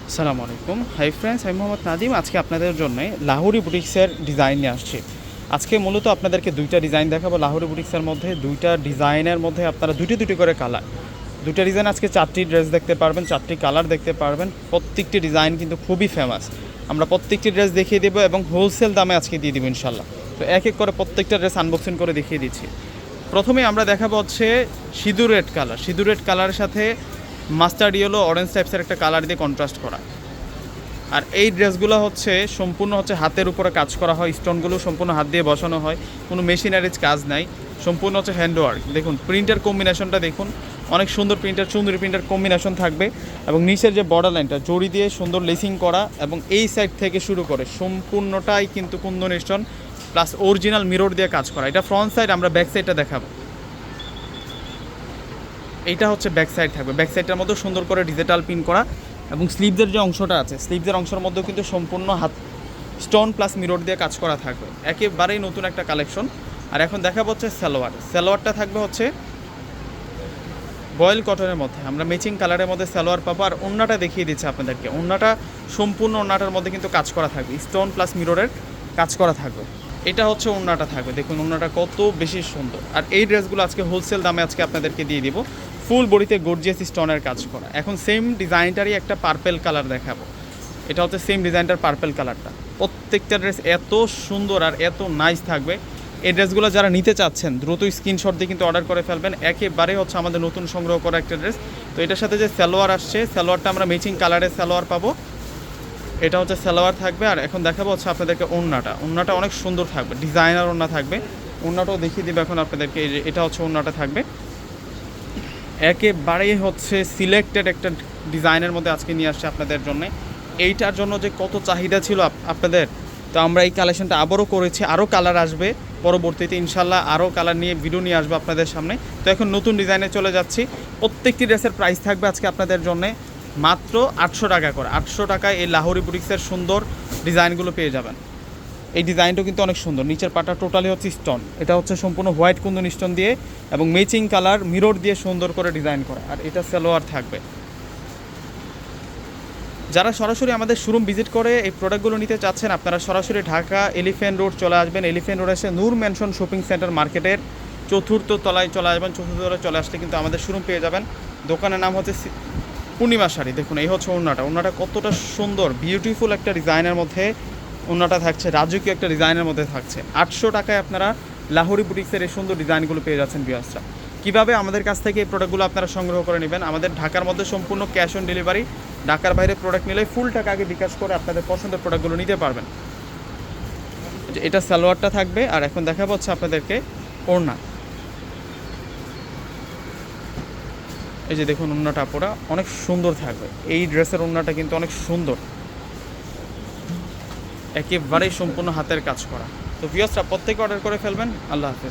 আসসালামু আলাইকুম। Hi friends, আমি মোহাম্মদ নাদিম। আজকে আপনাদের জন্য লাহোরি বুটিক্সের ডিজাইন নিয়ে আসছি। আজকে মূলত আপনাদেরকে দুইটা ডিজাইন দেখাবো লাহোরি বুটিক্সের মধ্যে। দুইটা ডিজাইনের মধ্যে আপনারা দুটি করে কালার, দুইটা ডিজাইন আজকে চারটি ড্রেস দেখতে পারবেন, চারটি কালার দেখতে পারবেন। প্রত্যেকটি ডিজাইন কিন্তু খুবই ফেমাস। আমরা প্রত্যেকটি ড্রেস দেখিয়ে দেবো এবং হোলসেল দামে আজকে দিয়ে দেবো ইনশাল্লাহ। তো এক এক করে প্রত্যেকটা ড্রেস আনবক্সিং করে দেখিয়ে দিচ্ছি। প্রথমে আমরা দেখাবো হচ্ছে সিঁদুর রেড কালার। সিঁদুর রেড কালারের সাথে মাস্টার্ড ইয়েলো অরেঞ্জ টাইপসের একটা কালার দিয়ে কন্ট্রাস্ট করা। আর এই ড্রেসগুলো হচ্ছে সম্পূর্ণ হাতের উপরে কাজ করা হয়, স্টোনগুলো সম্পূর্ণ হাত দিয়ে বসানো হয়, কোনো মেশিনারিজ কাজ নাই, সম্পূর্ণ হ্যান্ডওয়ার্ক। দেখুন প্রিন্টের কম্বিনেশনটা দেখুন, অনেক সুন্দর প্রিন্টার, সুন্দর প্রিন্টার কম্বিনেশন থাকবে। এবং নিচের যে বর্ডার লাইনটা জড়ি দিয়ে সুন্দর লেসিং করা, এবং এই সাইড থেকে শুরু করে সম্পূর্ণটাই কিন্তু Kundan stone plus original mirror দিয়ে কাজ করা। এটা ফ্রন্ট সাইড, আমরা ব্যাক সাইডটা দেখাবো। এইটা হচ্ছে ব্যাক সাইড থাকবে, ব্যাক সাইডটার মধ্যে সুন্দর করে ডিজিটাল পিন করা, এবং স্লিভসের যে অংশটা আছে স্লিভসের অংশের মধ্যেও কিন্তু সম্পূর্ণ হাত স্টোন প্লাস মিরর দিয়ে কাজ করা থাকবে। একেবারেই নতুন একটা কালেকশন। আর এখন দেখাবো হচ্ছে সালোয়ার। সালোয়ারটা থাকবে হচ্ছে বয়েল কটনের মধ্যে, আমরা ম্যাচিং কালারের মধ্যে সালোয়ার পাবো। আর ওড়নাটা দেখিয়ে দিচ্ছে আপনাদেরকে, ওড়নাটা সম্পূর্ণ ওড়নাটার মধ্যে কিন্তু কাজ করা থাকবে, স্টোন প্লাস মিররের কাজ করা থাকবে। এটা হচ্ছে ওড়নাটা থাকবে, দেখুন ওড়নাটা কত বেশি সুন্দর। আর এই ড্রেসগুলো আজকে হোলসেল দামে আজকে আপনাদেরকে দিয়ে দিব, ফুল বডিতে গর্জিয়াস স্টোনের কাজ করা। এখন সেম ডিজাইনটারই একটা পার্পেল কালার দেখাবো। এটা হচ্ছে সেম ডিজাইনটার পার্পেল কালারটা। প্রত্যেকটা ড্রেস এত সুন্দর আর এত নাইস থাকবে। এই ড্রেসগুলো যারা নিতে চাচ্ছেন দ্রুত স্ক্রিনশট দিয়ে কিন্তু অর্ডার করে ফেলবেন। একেবারে হচ্ছে আমাদের নতুন সংগ্রহ করা একটা ড্রেস। তো এটার সাথে যে সালোয়ার আসছে, সালোয়ারটা আমরা ম্যাচিং কালারের সালোয়ার পাবো। এটা হচ্ছে সালোয়ার থাকবে। আর এখন দেখাবো হচ্ছে আপনাদেরকে ওড়নাটা। ওড়নাটা অনেক সুন্দর থাকবে, ডিজাইনার ওড়না থাকবে। ওড়নাটাও দেখিয়ে দিবে এখন আপনাদেরকে। এটা হচ্ছে ওড়নাটা থাকবে, একেবারেই সিলেক্টেড একটা ডিজাইনের মধ্যে আজকে নিয়ে আসছে আপনাদের জন্য। এইটার জন্য যে কত চাহিদা ছিল আপনাদের, তো আমরা এই কালেকশনটা আবারও করেছি। আরও কালার আসবে পরবর্তীতে ইনশাল্লাহ, আরও কালার নিয়ে ভিডিও নিয়ে আসবো আপনাদের সামনে। তো এখন নতুন ডিজাইনে চলে যাচ্ছি। প্রত্যেকটি ড্রেসের প্রাইস থাকবে আজকে আপনাদের জন্য মাত্র 800 টাকা করে। 800 টাকায় এই লাহোরি বুটিক্সের সুন্দর ডিজাইনগুলো পেয়ে যাবেন। এই ডিজাইনটাও কিন্তু অনেক সুন্দর, নিচের পাটা টোটালি স্টোন। এটা সম্পূর্ণ হোয়াইট কুন্দন স্টোন দিয়ে এবং ম্যাচিং কালার মিরর দিয়ে সুন্দর করে ডিজাইন করা। আর এটা সালোয়ার থাকবে। যারা সরাসরি আমাদের শোরুম ভিজিট করে এই প্রোডাক্টগুলো নিতে চাচ্ছেন, আপনারা সরাসরি ঢাকা এলিফ্যান্ট রোড চলে আসবেন। এলিফ্যান্ট রোড এসে নূর ম্যানশন শপিং সেন্টার মার্কেটের 4th তলায় চলে আসবেন। 4th তলায় চলে আসলে কিন্তু আমাদের শোরুম পেয়ে যাবেন। দোকানের নাম হচ্ছে পূর্ণিমা শাড়ি। দেখুন এই হচ্ছে ওড়নাটা। ওড়নাটা কতটা সুন্দর, বিউটিফুল একটা ডিজাইনের মধ্যে ওড়নাটা থাকছে, রাজকীয় একটা ডিজাইনের মধ্যে থাকছে। 800 টাকায় আপনারা লাহোরি বুটিক্সের এই সুন্দর ডিজাইনগুলো পেয়ে যাচ্ছেন ভিউয়ার্সরা। কীভাবে আমাদের কাছ থেকে এই প্রোডাক্টগুলো আপনারা সংগ্রহ করে নেবেন? আমাদের ঢাকার মধ্যে সম্পূর্ণ ক্যাশ অন ডেলিভারি। ঢাকার বাইরে প্রোডাক্ট নিলে ফুল টাকা আগে বিকাশ করে আপনাদের পছন্দের প্রোডাক্টগুলো নিতে পারবেন। এটা সালোয়ারটা থাকবে। আর এখন দেখাবো হচ্ছে আপনাদেরকে ওড়না। এই যে দেখুন ওড়নাটা পুরা অনেক সুন্দর থাকবে। এই ড্রেসের ওড়নাটা কিন্তু অনেক সুন্দর, একেবারেই সম্পূর্ণ হাতের কাজ করা। তো ভিউয়ার্সরা প্রত্যেকে অর্ডার করে ফেলবেন। আল্লাহ হাফেজ।